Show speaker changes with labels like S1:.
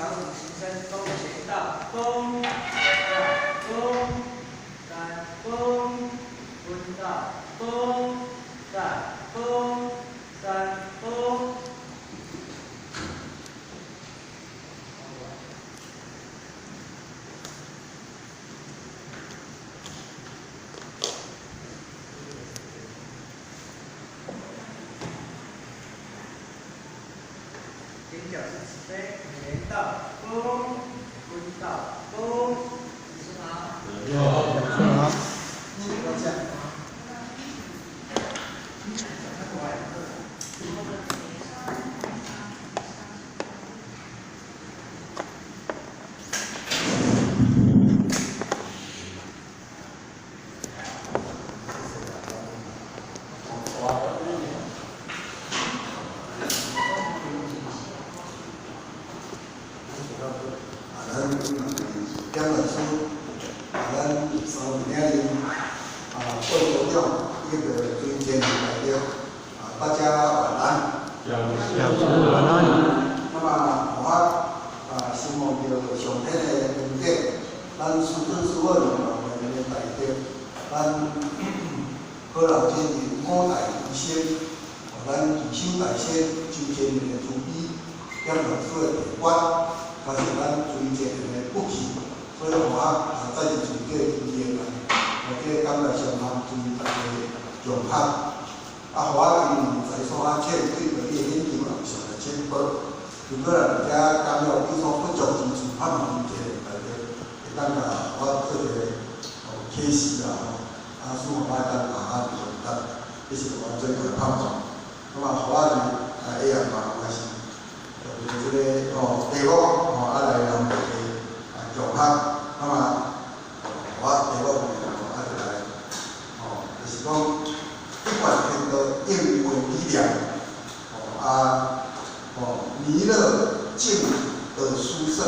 S1: 长鼓形声，弓前到，弓，再弓，三弓，蹲到，弓，再弓，三弓。前脚是起飞，前到弓，蹲到弓，是吗？
S2: 好。
S1: 这样。
S2: 咱老师，咱3年报告了一个推荐来的大家晚安。
S3: 老师晚安。
S2: 那么我希望着上天的恩典，咱师尊师傅我们的大家，咱好人真人五大医生，咱提升大先周前面的注意，兼老师的提管，加上咱最前面的补习。所以我再次从这个医院这个感觉上注意大家用法。我因为在所欠对个啲研究上的进步，如果人家感觉有所不足之处，问题大家会当我做一个启示师傅当用得，这是我最大的盼望。那么我是会嘛，还是这个题目来让大家用法。那么我题目来就是讲一贯天的应为力量，弥勒净的殊胜。